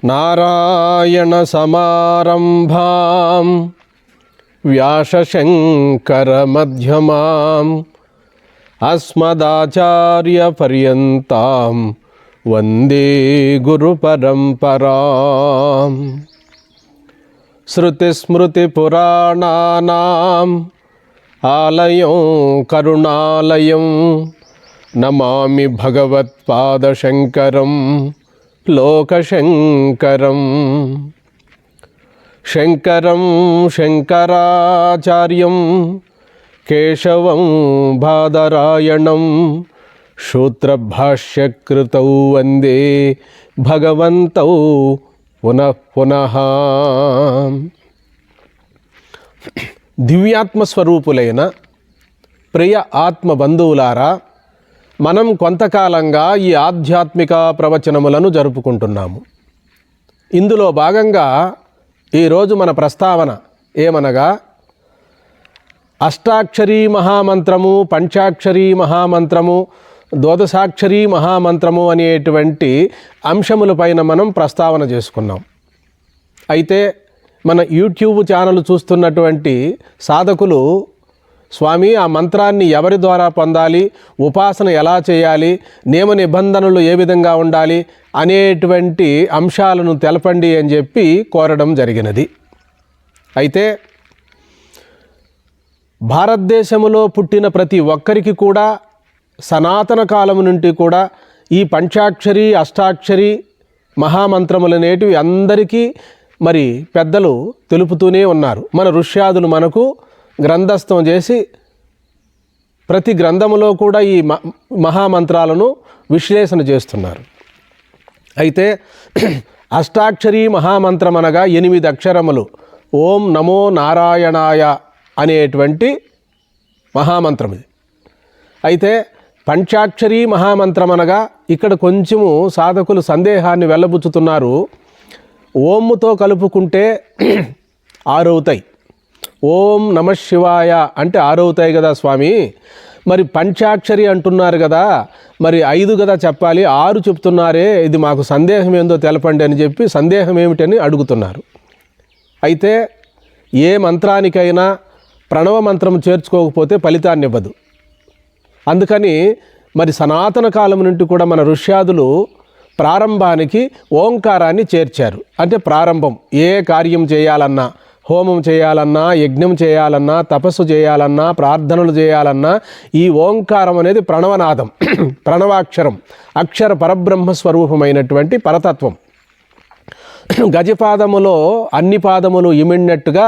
నారాయణ సమారంభాం వ్యాసశంకర మధ్యమాం అస్మదాచార్య పర్యంతాం వందే గురు పరంపరాం. శృతిస్మృతి పురాణానాం ఆలయం కరుణాలయం నమామి భగవత్పాదశంకరం లోకశంకరం. శంకరం శంకరాచార్యం కేశవం బాదరాయణం సూత్రభాష్యకృతౌ వందే భగవంతౌ పునః పునః. దివ్యాత్మస్వరూపులైన ప్రియ ఆత్మ బంధువులారా, మనం కొంతకాలంగా ఈ ఆధ్యాత్మిక ప్రవచనములను జరుపుకుంటున్నాము. ఇందులో భాగంగా ఈరోజు మన ప్రస్తావన ఏమనగా, అష్టాక్షరీ మహామంత్రము, పంచాక్షరీ మహామంత్రము, ద్వాదశాక్షరీ మహామంత్రము అనేటువంటి అంశములపైన మనం ప్రస్తావన చేసుకున్నాం. అయితే మన యూట్యూబ్ ఛానల్ చూస్తున్నటువంటి సాధకులు, స్వామి ఆ మంత్రాన్ని ఎవరి ద్వారా పొందాలి, ఉపాసన ఎలా చేయాలి, నియమ నిబంధనలు ఏ విధంగా ఉండాలి అనేటువంటి అంశాలను తెలపండి అని చెప్పి కోరడం జరిగినది. అయితే భారతదేశంలో పుట్టిన ప్రతి ఒక్కరికి కూడా సనాతన కాలం నుండి కూడా ఈ పంచాక్షరి అష్టాక్షరి మహామంత్రములనేటివి అందరికీ మరి పెద్దలు తెలుపుతూనే ఉన్నారు. మన ఋష్యాదులు మనకు గ్రంథస్థం చేసి ప్రతి గ్రంథములో కూడా ఈ మహామంత్రాలను విశ్లేషణ చేస్తున్నారు. అయితే అష్టాక్షరీ మహామంత్రం అనగా 8 అక్షరములు, ఓం నమో నారాయణాయ అనేటువంటి మహామంత్రం ఇది. అయితే పంచాక్షరీ మహామంత్రం అనగా ఇక్కడ కొంచెము సాధకులు సందేహాన్ని వెళ్ళబుచ్చుతున్నారు. ఓంతో కలుపుకుంటే 6 అవుతాయి. ఓం నమః శివాయ అంటే 6 అవుతాయి కదా స్వామి, మరి పంచాక్షరి అంటున్నారు కదా, మరి 5 కదా చెప్పాలి, 6 చెప్తున్నారే, ఇది మాకు సందేహం ఏందో తెలపండి అని చెప్పి సందేహం ఏమిటని అడుగుతున్నారు. అయితే ఏ మంత్రానికైనా ప్రణవ మంత్రం చేర్చుకోకపోతే ఫలితాన్ని ఇవ్వదు. అందుకని మరి సనాతన కాలం నుండి కూడా మన ఋష్యాదులు ప్రారంభానికి ఓంకారాన్ని చేర్చారు. అంటే ప్రారంభం ఏ కార్యం చేయాలన్నా, హోమం చేయాలన్నా, యజ్ఞం చేయాలన్నా, తపస్సు చేయాలన్నా, ప్రార్థనలు చేయాలన్నా ఈ ఓంకారం అనేది ప్రణవనాదం, ప్రణవాక్షరం, అక్షర పరబ్రహ్మ స్వరూపమైనటువంటి పరతత్వం. గజపాదములో అన్ని పాదములు ఇమిడినట్టుగా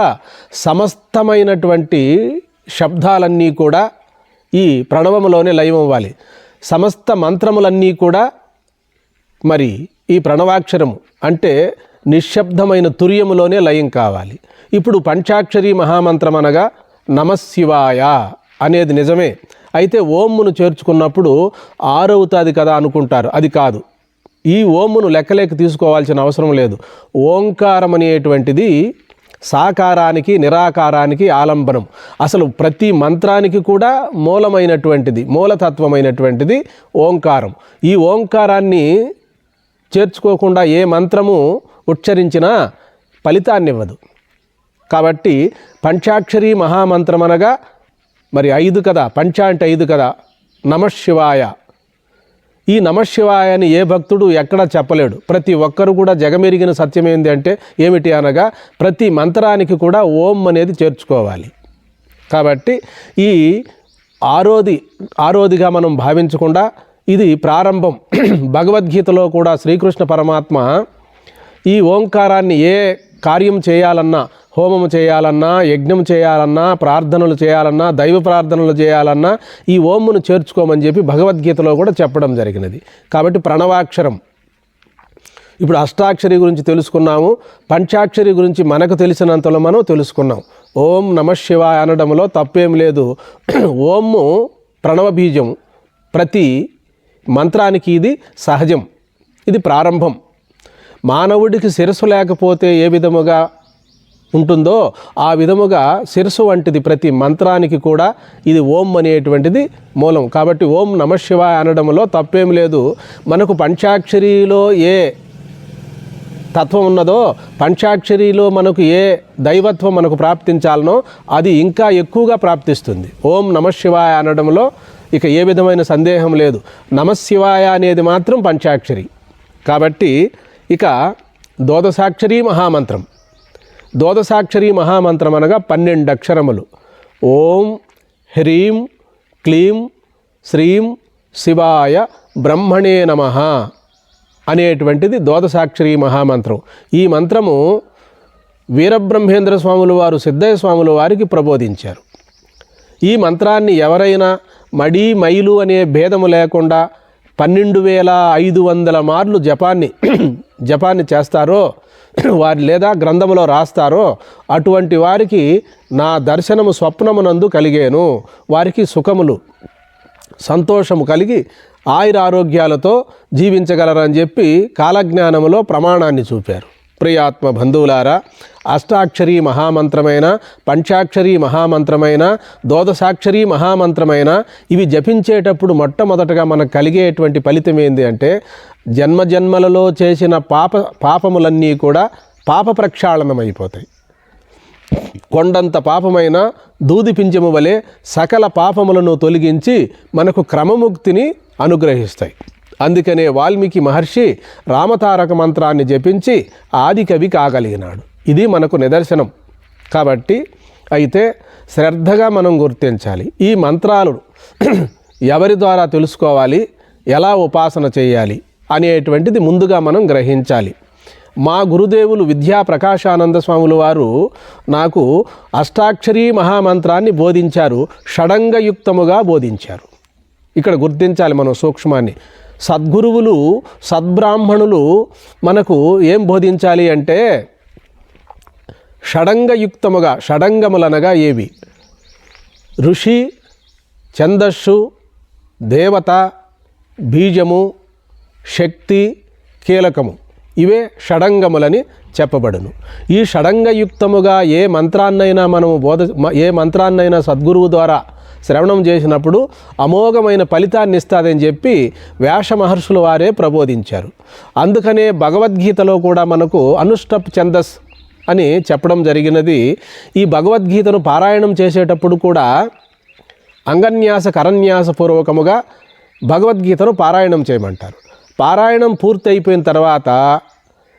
సమస్తమైనటువంటి శబ్దాలన్నీ కూడా ఈ ప్రణవములోనే లయం అవ్వాలి. సమస్త మంత్రములన్నీ కూడా మరి ఈ ప్రణవాక్షరము అంటే నిశ్శబ్దమైన తుర్యములోనే లయం కావాలి. ఇప్పుడు పంచాక్షరీ మహామంత్రం అనగా నమశివాయ అనేది నిజమే. అయితే ఓంను చేర్చుకున్నప్పుడు 6 అవుతుంది కదా అనుకుంటారు, అది కాదు. ఈ ఓంను లెక్కలేక తీసుకోవాల్సిన అవసరం లేదు. ఓంకారం అనేటువంటిది సాకారానికి నిరాకారానికి ఆలంబనం. అసలు ప్రతి మంత్రానికి కూడా మూలమైనటువంటిది, మూలతత్వమైనటువంటిది ఓంకారం. ఈ ఓంకారాన్ని చేర్చుకోకుండా ఏ మంత్రము ఉచ్చరించినా ఫలితాన్ని ఇవ్వదు. కాబట్టి పంచాక్షరీ మహామంత్రం అనగా మరి 5 కదా, పంచ అంటే 5 కదా, నమశివాయ. ఈ నమశివాయ అని ఏ భక్తుడు ఎక్కడా చెప్పలేడు. ప్రతి ఒక్కరు కూడా జగమెరిగిన సత్యం ఏంటి అంటే ఏమిటి అనగా ప్రతి మంత్రానికి కూడా ఓం అనేది చేర్చుకోవాలి. కాబట్టి ఈ ఆరోదిగా మనం భావించకుండా ఇది ప్రారంభం. భగవద్గీతలో కూడా శ్రీకృష్ణ పరమాత్మ ఈ ఓంకారాన్ని ఏ కార్యం చేయాలన్నా, హోమం చేయాలన్నా, యజ్ఞం చేయాలన్నా, ప్రార్థనలు చేయాలన్నా, దైవ ప్రార్థనలు చేయాలన్నా ఈ ఓంను చేర్చుకోమని చెప్పి భగవద్గీతలో కూడా చెప్పడం జరిగినది. కాబట్టి ప్రణవాక్షరం. ఇప్పుడు అష్టాక్షరి గురించి తెలుసుకున్నాము, పంచాక్షరి గురించి మనకు తెలిసినంతలో మనం తెలుసుకున్నాం. ఓం నమః శివాయ అనడంలో తప్పేం లేదు. ఓము ప్రణవ బీజం, ప్రతి మంత్రానికి ఇది సహజం, ఇది ప్రారంభం. మానవుడికి శిరస్సు లేకపోతే ఏ విధముగా ఉంటుందో ఆ విధముగా శిరస్సు వంటిది ప్రతి మంత్రానికి కూడా ఇది ఓం అనేటువంటిది మూలం. కాబట్టి ఓం నమః శివాయ అనడంలో తప్పేం లేదు. మనకు పంచాక్షరిలో ఏ తత్వం ఉన్నదో, పంచాక్షరిలో మనకు ఏ దైవత్వం మనకు ప్రాప్తించాలనో అది ఇంకా ఎక్కువగా ప్రాప్తిస్తుంది. ఓం నమః శివాయ అనడంలో ఇక ఏ విధమైన సందేహం లేదు. నమఃశివాయ అనేది మాత్రం పంచాక్షరి. కాబట్టి ఇక ద్వాదశాక్షరి మహామంత్రం. ద్వాదశాక్షరి మహామంత్రం అనగా 12 అక్షరములు. ఓం హ్రీం క్లీం శ్రీం శివాయ బ్రహ్మణే నమః అనేటువంటిది ద్వాదశాక్షరి మహామంత్రం. ఈ మంత్రము వీరబ్రహ్మేంద్ర స్వాముల వారు సిద్ధయ్య స్వాముల వారికి ప్రబోధించారు. ఈ మంత్రాన్ని ఎవరైనా మడి మైలు అనే భేదము లేకుండా 12,500 మార్లు జపాన్ని చేస్తారో వారి లేదా గ్రంథములో రాస్తారో అటువంటి వారికి నా దర్శనము స్వప్నమునందు కలిగేను. వారికి సుఖములు సంతోషము కలిగి ఆయురారోగ్యాలతో జీవించగలరని చెప్పి కాలజ్ఞానములో ప్రమాణాన్ని చూపారు. ప్రియాత్మ బంధువులారా, అష్టాక్షరీ మహామంత్రమైన, పంచాక్షరీ మహామంత్రమైన, ద్వాదశాక్షరీ మహామంత్రమైన ఇవి జపించేటప్పుడు మొట్టమొదటగా మనకు కలిగేటువంటి ఫలితం ఏంది అంటే జన్మజన్మలలో చేసిన పాపములన్నీ కూడా పాప ప్రక్షాళనమైపోతాయి. కొండంత పాపమైన దూది పింఛము వలె సకల పాపములను తొలగించి మనకు క్రమముక్తిని అనుగ్రహిస్తాయి. అందుకనే వాల్మీకి మహర్షి రామతారక మంత్రాన్ని జపించి ఆదికవి కాగలిగినాడు. ఇది మనకు నిదర్శనం. కాబట్టి అయితే శ్రద్ధగా మనం గుర్తించాలి. ఈ మంత్రాలు ఎవరి ద్వారా తెలుసుకోవాలి, ఎలా ఉపాసన చేయాలి అనేటువంటిది ముందుగా మనం గ్రహించాలి. మా గురుదేవులు విద్యా ప్రకాశానంద స్వాముల వారు నాకు అష్టాక్షరీ మహామంత్రాన్ని బోధించారు, షడంగయుక్తముగా బోధించారు. ఇక్కడ గుర్తించాలి మనం సూక్ష్మాన్ని. సద్గురువులు సద్బ్రాహ్మణులు మనకు ఏం బోధించాలి అంటే షడంగయుక్తముగా. షడంగములనగా ఏవి? ఋషి, ఛందస్సు, దేవత, బీజము, శక్తి, కీలకము, ఇవే షడంగములని చెప్పబడును. ఈ షడంగయుక్తముగా ఏ మంత్రాన్నైనా సద్గురువు ద్వారా శ్రవణం చేసినప్పుడు అమోఘమైన ఫలితాన్ని ఇస్తుందని చెప్పి వ్యాస మహర్షుల వారే ప్రబోధించారు. అందుకనే భగవద్గీతలో కూడా మనకు అనుష్టప్ ఛందస్ అని చెప్పడం జరిగినది. ఈ భగవద్గీతను పారాయణం చేసేటప్పుడు కూడా అంగన్యాస కరన్యాస పూర్వకముగా భగవద్గీతను పారాయణం చేయమంటారు. పారాయణం పూర్తి అయిపోయిన తర్వాత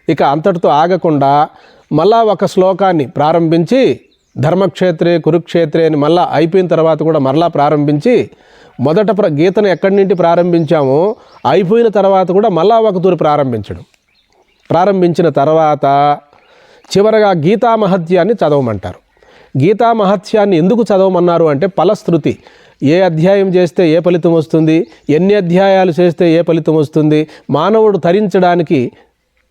ఇక అంతటితో ఆగకుండా మళ్ళా ఒక శ్లోకాన్ని ప్రారంభించి ధర్మక్షేత్రే కురుక్షేత్రే అని మళ్ళా అయిపోయిన తర్వాత కూడా మరలా ప్రారంభించి మొదట గీతను ఎక్కడి నుండి ప్రారంభించామో అయిపోయిన తర్వాత కూడా మళ్ళా ఒక తూరి ప్రారంభించిన తర్వాత చివరగా గీతా మహత్యాన్ని చదవమంటారు. గీతా మహత్యాన్ని ఎందుకు చదవమన్నారు అంటే ఫలశ్రుతి. ఏ అధ్యాయం చేస్తే ఏ ఫలితం వస్తుంది, ఎన్ని అధ్యాయాలు చేస్తే ఏ ఫలితం వస్తుంది, మానవుడు తరించడానికి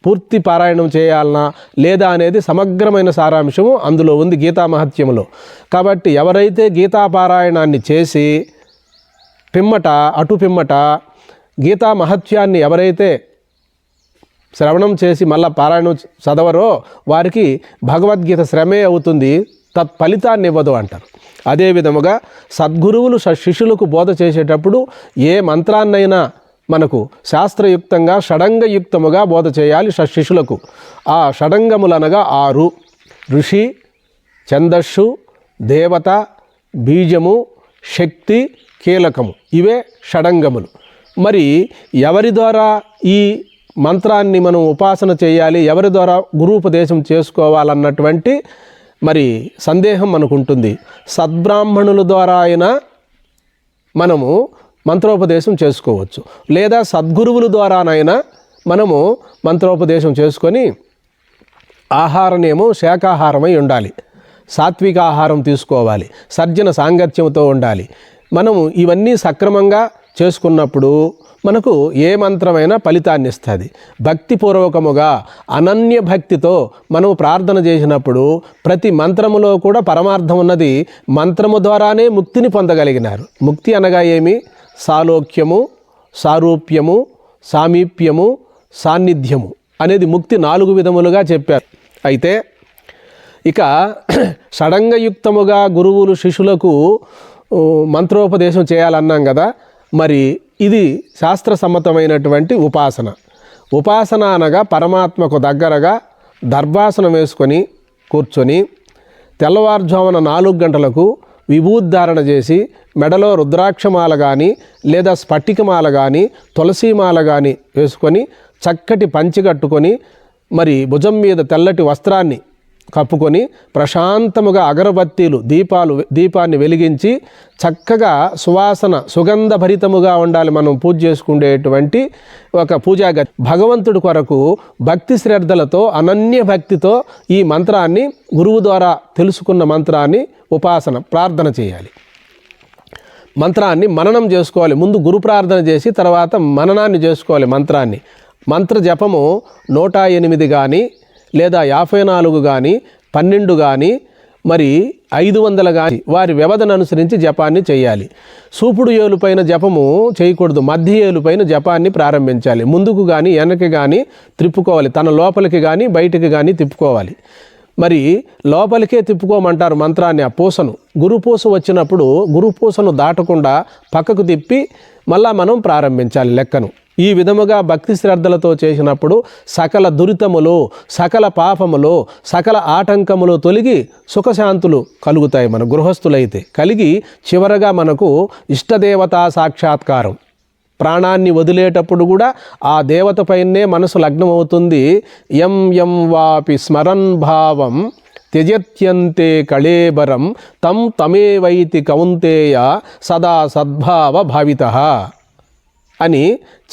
పూర్తి పారాయణం చేయాలనా లేదా అనేది సమగ్రమైన సారాంశము అందులో ఉంది గీతా మహత్యములో. కాబట్టి ఎవరైతే గీతా పారాయణాన్ని చేసి పిమ్మట గీతా మహత్యాన్ని ఎవరైతే శ్రవణం చేసి మళ్ళా పారాయణం చదవరో వారికి భగవద్గీత శ్రమే అవుతుంది, తత్ఫలితాన్ని ఇవ్వదు అంటారు. అదే విధముగా సద్గురువులు శిష్యులకు బోధ చేసేటప్పుడు ఏ మంత్రాన్నైనా మనకు శాస్త్రయుక్తంగా షడంగయుక్తముగా బోధ చేయాలి శిష్యులకు. ఆ షడంగములనగా 6: ఋషి, ఛందస్సు, దేవత, బీజము, శక్తి, కీలకము, ఇవే షడంగములు. మరి ఎవరి ద్వారా ఈ మంత్రాన్ని మనం ఉపాసన చేయాలి, ఎవరి ద్వారా గురూపదేశం చేసుకోవాలన్నటువంటి మరి సందేహం మనకు ఉంటుంది. సద్బ్రాహ్మణుల ద్వారా అయినా మనము మంత్రోపదేశం చేసుకోవచ్చు, లేదా సద్గురువుల ద్వారానైనా మనము మంత్రోపదేశం చేసుకొని ఆహారనేమో శాకాహారమై ఉండాలి, సాత్విక ఆహారం తీసుకోవాలి, సర్జన సాంగత్యంతో ఉండాలి. మనము ఇవన్నీ సక్రమంగా చేసుకున్నప్పుడు మనకు ఏ మంత్రమైనా ఫలితాన్ని ఇస్తుంది. భక్తిపూర్వకముగా అనన్య భక్తితో మనము ప్రార్థన చేసినప్పుడు ప్రతి మంత్రములో కూడా పరమార్థం ఉన్నది. మంత్రము ద్వారానే ముక్తిని పొందగలిగినారు. ముక్తి అనగా ఏమి? సాలోక్యము, సారూప్యము, సామీప్యము, సాన్నిధ్యము అనేది ముక్తి 4 విధములుగా చెప్పారు. అయితే ఇక షడంగయుక్తముగా గురువులు శిష్యులకు మంత్రోపదేశం చేయాలన్నాం కదా. మరి ఇది శాస్త్రసమ్మతమైనటువంటి ఉపాసన. ఉపాసన అనగా పరమాత్మకు దగ్గరగా దర్భాసనం వేసుకొని కూర్చొని తెల్లవారుజామున 4 గంటలకు విభూద్ధారణ చేసి మెడలో రుద్రాక్షమాల కానీ లేదా స్ఫటికమాల కానీ తులసీమాల కానీ వేసుకొని చక్కటి పంచి కట్టుకొని మరి భుజం మీద తెల్లటి వస్త్రాన్ని కప్పుకొని ప్రశాంతముగా అగరబత్తీలు దీపాన్ని వెలిగించి చక్కగా సుగంధభరితముగా ఉండాలి మనం పూజ చేసుకునేటువంటి ఒక పూజా గది. భగవంతుడి కొరకు భక్తి శ్రద్ధలతో అనన్య భక్తితో ఈ మంత్రాన్ని గురువు ద్వారా తెలుసుకున్న మంత్రాన్ని ఉపాసన ప్రార్థన చేయాలి. మంత్రాన్ని మననం చేసుకోవాలి. ముందు గురు ప్రార్థన చేసి తర్వాత మననాన్ని చేసుకోవాలి మంత్రాన్ని. మంత్ర జపము 108 కానీ లేదా 54 కానీ 12 కానీ మరి 500 కానీ వారి వ్యవధిని అనుసరించి జపాన్ని చేయాలి. సూపుడు ఏలుపైన జపము చేయకూడదు. మధ్య ఏలుపైన జపాన్ని ప్రారంభించాలి. ముందుకు కానీ వెనక్కి కానీ త్రిప్పుకోవాలి. తన లోపలికి కానీ బయటికి కానీ తిప్పుకోవాలి. మరి లోపలికే తిప్పుకోమంటారు మంత్రాన్ని. ఆ పూసను గురుపూస వచ్చినప్పుడు గురుపూసను దాటకుండా పక్కకు తిప్పి మళ్ళా మనం ప్రారంభించాలి లెక్కను. ఈ విధముగా భక్తి శ్రద్ధలతో చేసినప్పుడు సకల దురితములు, సకల పాపములు, సకల ఆటంకములు తొలగి సుఖశాంతులు కలుగుతాయి. మన గృహస్థులైతే కలిగి చివరగా మనకు ఇష్టదేవతా సాక్షాత్కారం. ప్రాణాన్ని వదిలేటప్పుడు కూడా ఆ దేవత పైనే మనసు లగ్నమవుతుంది. యం వాపి స్మరన్ భావం త్యజత్యంతే కళేబరం తం తమేవైతి కౌంతేయ సదా సద్భావ భావితః అని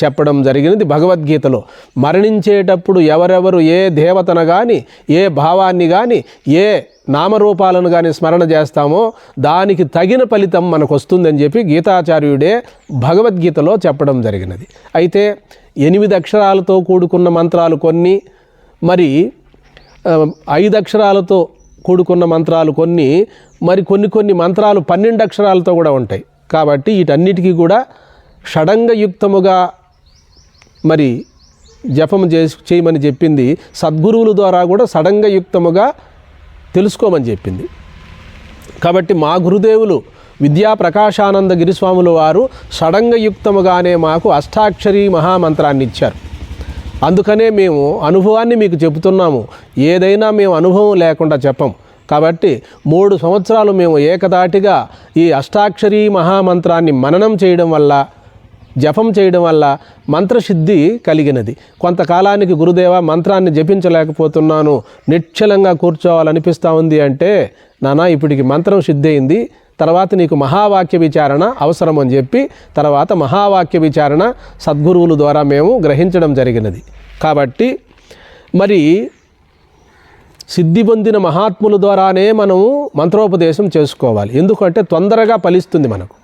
చెప్పడం జరిగినది భగవద్గీతలో. మరణించేటప్పుడు ఎవరెవరు ఏ దేవతను కానీ ఏ భావాన్ని కానీ ఏ నామరూపాలను కానీ స్మరణ చేస్తామో దానికి తగిన ఫలితం మనకు వస్తుందని చెప్పి గీతాచార్యుడే భగవద్గీతలో చెప్పడం జరిగినది. అయితే 8 అక్షరాలతో కూడుకున్న మంత్రాలు కొన్ని, మరి 5 అక్షరాలతో కూడుకున్న మంత్రాలు కొన్ని, మరి కొన్ని మంత్రాలు 12 అక్షరాలతో కూడా ఉంటాయి. కాబట్టి వీటన్నిటికీ కూడా షడంగయుక్తముగా మరి జపం చేయమని చెప్పింది. సద్గురువుల ద్వారా కూడా షడంగయుక్తముగా తెలుసుకోమని చెప్పింది. కాబట్టి మా గురుదేవులు విద్యా ప్రకాశానంద గిరిస్వాముల వారు షడంగయుక్తముగానే మాకు అష్టాక్షరీ మహామంత్రాన్ని ఇచ్చారు. అందుకనే మేము అనుభవాన్ని మీకు చెబుతున్నాము. ఏదైనా మేము అనుభవం లేకుండా చెప్పం. కాబట్టి 3 సంవత్సరాలు మేము ఏకదాటిగా ఈ అష్టాక్షరీ మహామంత్రాన్ని మననం చేయడం వల్ల, జపం చేయడం వల్ల మంత్రసిద్ధి కలిగినది. కొంతకాలానికి గురుదేవ మంత్రాన్ని జపించలేకపోతున్నాను, నిశ్చలంగా కూర్చోవాలనిపిస్తూ ఉంది అంటే, నానా ఇప్పటికి మంత్రం సిద్ధి అయింది, తర్వాత నీకు మహావాక్య విచారణ అవసరం అని చెప్పి తర్వాత మహావాక్య విచారణ సద్గురువుల ద్వారా మేము గ్రహించడం జరిగినది. కాబట్టి మరి సిద్ధి పొందిన మహాత్ముల ద్వారానే మనము మంత్రోపదేశం చేసుకోవాలి. ఎందుకంటే తొందరగా ఫలిస్తుంది మనకు.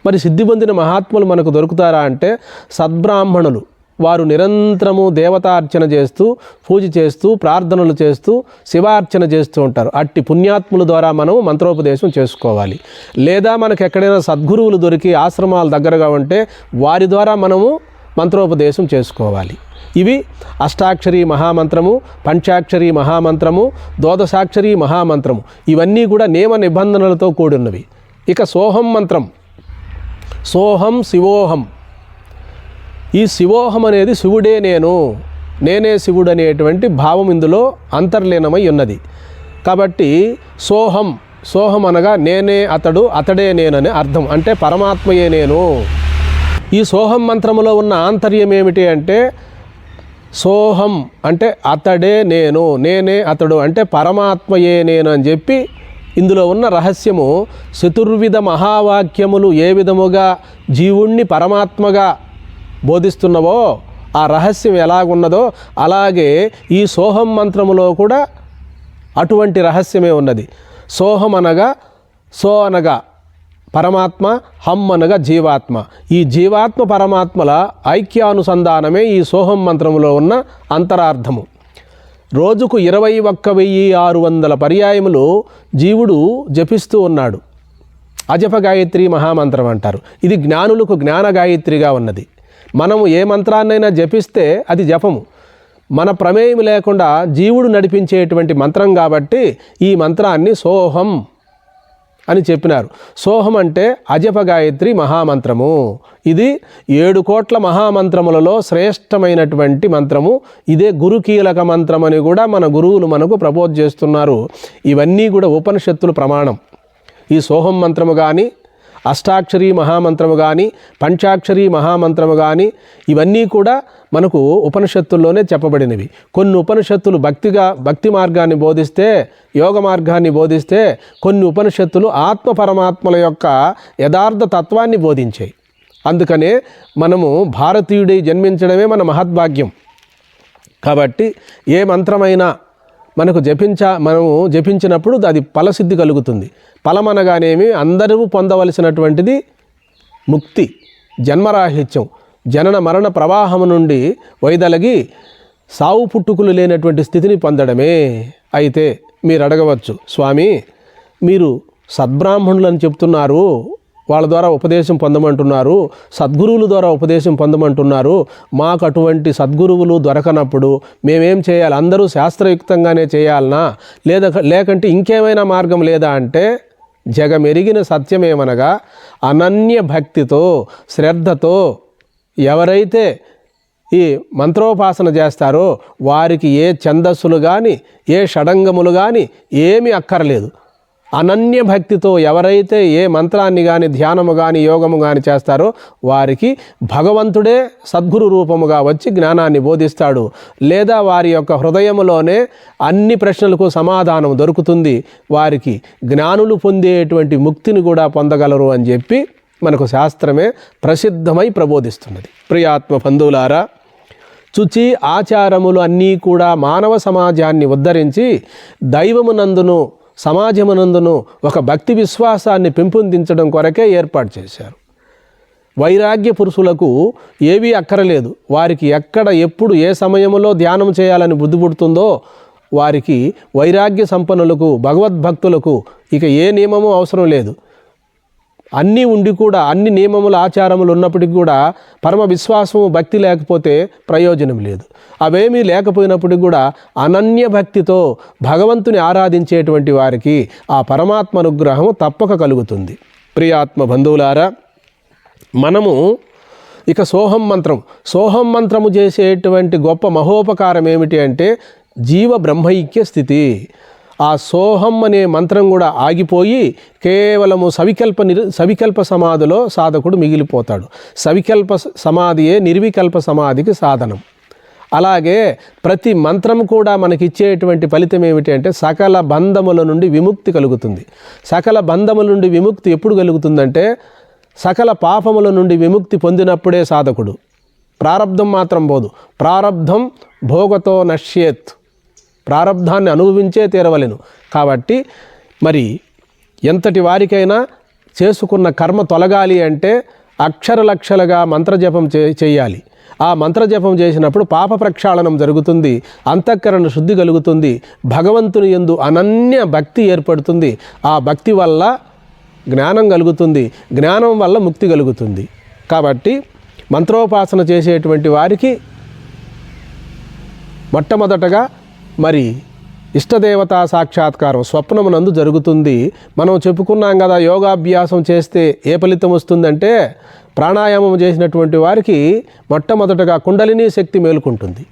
మరి సిద్ధి పొందిన మహాత్ములు మనకు దొరుకుతారా అంటే సద్బ్రాహ్మణులు. వారు నిరంతరము దేవతార్చన చేస్తూ, పూజ చేస్తూ, ప్రార్థనలు చేస్తూ, శివార్చన చేస్తూ ఉంటారు. అట్టి పుణ్యాత్ముల ద్వారా మనం మంత్రోపదేశం చేసుకోవాలి. లేదా మనకు ఎక్కడైనా సద్గురువులు దొరికి ఆశ్రమాల దగ్గరగా ఉంటే వారి ద్వారా మనము మంత్రోపదేశం చేసుకోవాలి. ఇవి అష్టాక్షరీ మహామంత్రము, పంచాక్షరీ మహామంత్రము, ద్వాదశాక్షరీ మహామంత్రము. ఇవన్నీ కూడా నియమ నిబంధనలతో కూడినవి. ఇక సోహం మంత్రం, సోహం శివోహం. ఈ శివోహం అనేది శివుడే నేనే శివుడు అనేటువంటి భావం ఇందులో అంతర్లీనమై ఉన్నది. కాబట్టి సోహం అనగా నేనే అతడు, అతడే నేనని అర్థం. అంటే పరమాత్మయే నేను. ఈ సోహం మంత్రములో ఉన్న ఆంతర్యం ఏమిటి అంటే, సోహం అంటే అతడే నేను, నేనే అతడు అంటే పరమాత్మయే నేను అని చెప్పి ఇందులో ఉన్న రహస్యము. చతుర్విధ మహావాక్యములు ఏ విధముగా జీవుణ్ణి పరమాత్మగా బోధిస్తున్నవో ఆ రహస్యం ఎలాగున్నదో అలాగే ఈ సోహం మంత్రములో కూడా అటువంటి రహస్యమే ఉన్నది. సోహం అనగా అనగా పరమాత్మ, హం అనగా జీవాత్మ. ఈ జీవాత్మ పరమాత్మల ఐక్యానుసంధానమే ఈ సోహం మంత్రములో ఉన్న అంతరార్థము. రోజుకు 21,600 పర్యాయములు జీవుడు జపిస్తూ ఉన్నాడు. అజప గాయత్రి మహామంత్రం అంటారు. ఇది జ్ఞానులకు జ్ఞాన గాయత్రిగా ఉన్నది. మనము ఏ మంత్రాన్నైనా జపిస్తే అది జపము. మన ప్రమేయం లేకుండా జీవుడు నడిపించేటువంటి మంత్రం కాబట్టి ఈ మంత్రాన్ని సోహం అని చెప్పినారు. సోహం అంటే అజప గాయత్రి మహామంత్రము. ఇది 7 కోట్ల మహామంత్రములలో శ్రేష్టమైనటువంటి మంత్రము. ఇదే గురుకీలక మంత్రం అని కూడా మన గురువులు మనకు ప్రపోజ్ చేస్తున్నారు. ఇవన్నీ కూడా ఉపనిషత్తులు ప్రమాణం. ఈ సోహం మంత్రము కానీ, అష్టాక్షరీ మహామంత్రము కానీ, పంచాక్షరీ మహామంత్రము కానీ ఇవన్నీ కూడా మనకు ఉపనిషత్తుల్లోనే చెప్పబడినవి. కొన్ని ఉపనిషత్తులు భక్తి మార్గాన్ని బోధిస్తే, యోగ మార్గాన్ని బోధిస్తే, కొన్ని ఉపనిషత్తులు ఆత్మ పరమాత్మల యొక్క యథార్థ తత్వాన్ని బోధించాయి. అందుకనే మనము భారతీయుడై జన్మించడమే మన మహద్భాగ్యం. కాబట్టి ఏ మంత్రమైనా మనము జపించినప్పుడు అది ఫలసిద్ధి కలుగుతుంది. ఫలమనగానేమి అందరూ పొందవలసినటువంటిది ముక్తి, జన్మరాహిత్యం, జనన మరణ ప్రవాహము నుండి వైదొలగి సావు పుట్టుకులు లేనటువంటి స్థితిని పొందడమే. అయితే మీరు అడగవచ్చు, స్వామి మీరు సద్బ్రాహ్మణులని చెప్తున్నారు, వాళ్ళ ద్వారా ఉపదేశం పొందమంటున్నారు, సద్గురువుల ద్వారా ఉపదేశం పొందమంటున్నారు, మాకు అటువంటి సద్గురువులు దొరకనప్పుడు మేమేం చేయాలి? అందరూ శాస్త్రయుక్తంగానే చేయాలనా, లేకంటే ఇంకేమైనా మార్గం లేదా అంటే, జగమెరిగిన సత్యమేమనగా అనన్య భక్తితో శ్రద్ధతో ఎవరైతే ఈ మంత్రోపాసన చేస్తారో వారికి ఏ ఛందస్సులు కానీ ఏ షడంగములు కానీ ఏమీ అక్కర్లేదు. అనన్య భక్తితో ఎవరైతే ఏ మంత్రాన్ని కానీ ధ్యానము కానీ యోగము కానీ చేస్తారో వారికి భగవంతుడే సద్గురు రూపముగా వచ్చి జ్ఞానాన్ని బోధిస్తాడు. లేదా వారి యొక్క హృదయములోనే అన్ని ప్రశ్నలకు సమాధానం దొరుకుతుంది. వారికి జ్ఞానులు పొందేటువంటి ముక్తిని కూడా పొందగలరు అని చెప్పి మనకు శాస్త్రమే ప్రసిద్ధమై ప్రబోధిస్తున్నది. ప్రియాత్మ బంధువులారా, చుచి ఆచారములు అన్నీ కూడా మానవ సమాజాన్ని ఉద్ధరించి దైవమునందును సమాజమునందును ఒక భక్తి విశ్వాసాన్ని పెంపొందించడం కొరకే ఏర్పాటు చేశారు. వైరాగ్య పురుషులకు ఏవీ అక్కరలేదు. వారికి ఎక్కడ ఎప్పుడు ఏ సమయంలో ధ్యానం చేయాలని బుద్ధి పుడుతుందో వారికి వైరాగ్య సంపన్నులకు భగవద్భక్తులకు ఇక ఏ నియమము అవసరం లేదు. అన్నీ ఉండి కూడా అన్ని నియమములు ఆచారములు ఉన్నప్పటికీ కూడా పరమ విశ్వాసము భక్తి లేకపోతే ప్రయోజనం లేదు. అవేమీ లేకపోయినప్పటికీ కూడా అనన్య భక్తితో భగవంతుని ఆరాధించేటువంటి వారికి ఆ పరమాత్మ అనుగ్రహం తప్పక కలుగుతుంది. ప్రియాత్మ బంధువులారా, మనము ఇక సోహం మంత్రము చేసేటువంటి గొప్ప మహోపకారం ఏమిటి అంటే జీవ బ్రహ్మైక్య స్థితి. ఆ సోహం అనే మంత్రం కూడా ఆగిపోయి కేవలము సవికల్ప సమాధిలో సాధకుడు మిగిలిపోతాడు. సవికల్ప సమాధియే నిర్వికల్ప సమాధికి సాధనం. అలాగే ప్రతి మంత్రం కూడా మనకిచ్చేటువంటి ఫలితం ఏమిటి అంటే సకల బంధముల నుండి విముక్తి కలుగుతుంది. సకల బంధముల నుండి విముక్తి ఎప్పుడు కలుగుతుందంటే సకల పాపముల నుండి విముక్తి పొందినప్పుడే సాధకుడు. ప్రారబ్ధం మాత్రం పోదు. ప్రారబ్ధం భోగతో నశ్యేత్, ప్రారబ్ధాన్ని అనుభవించే తీరవలెను. కాబట్టి మరి ఎంతటి వారికైనా చేసుకున్న కర్మ తొలగాలి అంటే అక్షరలక్షలుగా మంత్రజపం చేయాలి. ఆ మంత్రజపం చేసినప్పుడు పాప ప్రక్షాళనం జరుగుతుంది, అంతఃకరణ శుద్ధి కలుగుతుంది, భగవంతుని యందు అనన్య భక్తి ఏర్పడుతుంది. ఆ భక్తి వల్ల జ్ఞానం కలుగుతుంది, జ్ఞానం వల్ల ముక్తి కలుగుతుంది. కాబట్టి మంత్రోపాసన చేసేటువంటి వారికి మొట్టమొదటగా మరి ఇష్టదేవతా సాక్షాత్కారం స్వప్నమునందు జరుగుతుంది. మనం చెప్పుకున్నాం కదా, యోగాభ్యాసం చేస్తే ఏ ఫలితం వస్తుందంటే ప్రాణాయామం చేసినటువంటి వారికి మొట్టమొదటగా కుండలినీ శక్తి మేలుకుంటుంది.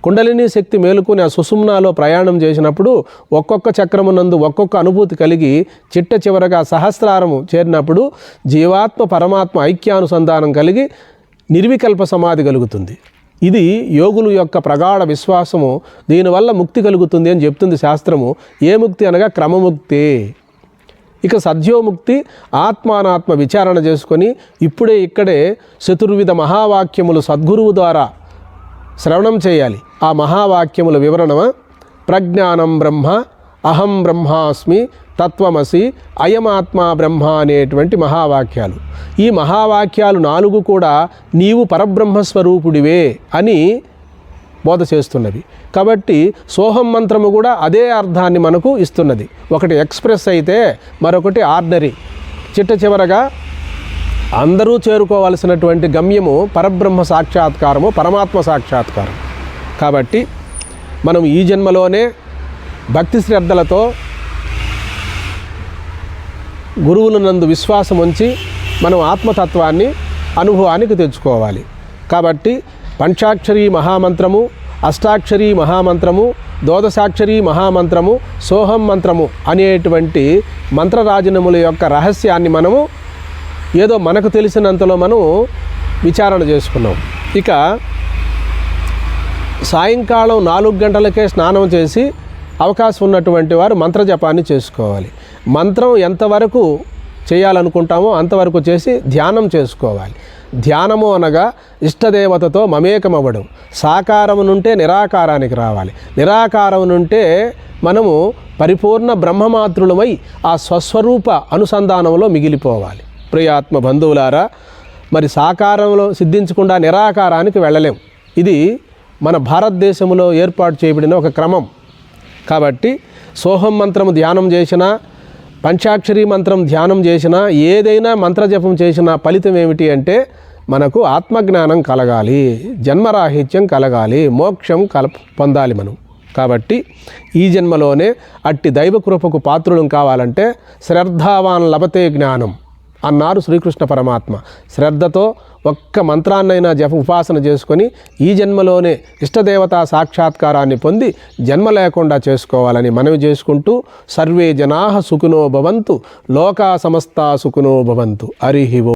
కుండలినీ శక్తి మేలుకుని ఆ సుషుమ్నాలో ప్రయాణం చేసినప్పుడు ఒక్కొక్క చక్రమునందు ఒక్కొక్క అనుభూతి కలిగి చిట్ట చివరగా సహస్రారము చేరినప్పుడు జీవాత్మ పరమాత్మ ఐక్యానుసంధానం కలిగి నిర్వికల్ప సమాధి కలుగుతుంది. ఇది యోగుల యొక్క ప్రగాఢ విశ్వాసము. దీనివల్ల ముక్తి కలుగుతుంది అని చెప్తుంది శాస్త్రము. ఏ ముక్తి అనగా క్రమముక్తి. ఇక సద్యోముక్తి ఆత్మానాత్మ విచారణ చేసుకొని ఇక్కడే చతుర్విధ మహావాక్యములు సద్గురువు ద్వారా శ్రవణం చేయాలి. ఆ మహావాక్యముల వివరణ ప్రజ్ఞానం బ్రహ్మ, అహం బ్రహ్మాస్మి, తత్వమసి, అయమాత్మా బ్రహ్మ అనేటువంటి మహావాక్యాలు. ఈ మహావాక్యాలు 4 కూడా నీవు పరబ్రహ్మస్వరూపుడివే అని బోధ చేస్తున్నవి. కాబట్టి సోహం మంత్రము కూడా అదే అర్థాన్ని మనకు ఇస్తున్నది. ఒకటి ఎక్స్ప్రెస్ అయితే మరొకటి ఆర్డినరీ. చిట్ట చివరగా అందరూ చేరుకోవాల్సినటువంటి గమ్యము పరబ్రహ్మ సాక్షాత్కారము, పరమాత్మ సాక్షాత్కారం. కాబట్టి మనం ఈ జన్మలోనే భక్తి శ్రద్ధలతో గురువులనందు విశ్వాసం ఉంచి మనం ఆత్మతత్వాన్ని అనుభవానికి తెచ్చుకోవాలి. కాబట్టి పంచాక్షరీ మహామంత్రము, అష్టాక్షరీ మహామంత్రము, ద్వాదశాక్షరీ మహామంత్రము, సోహం మంత్రము అనేటువంటి మంత్రరాజనముల యొక్క రహస్యాన్ని మనము ఏదో మనకు తెలిసినంతలో మనం విచారణ చేసుకున్నాం. ఇక సాయంకాలం 4 గంటలకే స్నానం చేసి అవకాశం ఉన్నటువంటి వారు మంత్రజపాన్ని చేసుకోవాలి. మంత్రం ఎంతవరకు చేయాలనుకుంటామో అంతవరకు చేసి ధ్యానం చేసుకోవాలి. ధ్యానము అనగా ఇష్టదేవతతో మమేకమవ్వడం. సాకారము నుంటే నిరాకారానికి రావాలి. నిరాకారం నుంటే మనము పరిపూర్ణ బ్రహ్మమాతృలమై ఆ స్వస్వరూప అనుసంధానంలో మిగిలిపోవాలి. ప్రియాత్మ బంధువులారా, మరి సాకారంలో సిద్ధించకుండా నిరాకారానికి వెళ్ళలేం. ఇది మన భారతదేశంలో ఏర్పాటు చేయబడిన ఒక క్రమం. కాబట్టి సోహం మంత్రము ధ్యానం చేసినా, పంచాక్షరీ మంత్రం ధ్యానం చేసినా, ఏదైనా మంత్రజపం చేసినా ఫలితం ఏమిటి అంటే మనకు ఆత్మజ్ఞానం కలగాలి, జన్మరాహిత్యం కలగాలి, మోక్షం పొందాలి మనం. కాబట్టి ఈ జన్మలోనే అట్టి దైవకృపకు పాత్రులం కావాలంటే శ్రద్ధావాన్ లభతే జ్ఞానం అన్నారు శ్రీకృష్ణ పరమాత్మ. శ్రద్ధతో ఒక్క మంత్రాన్నైనా ఉపాసన చేసుకొని ఈ జన్మలోనే ఇష్టదేవతా సాక్షాత్కారాన్ని పొంది జన్మ లేకుండా చేసుకోవాలని మనవి చేసుకుంటూ సర్వే జనాః సుఖినో భవంతు, లోకా సమస్తా సుఖినో భవంతు. హరి ఓం.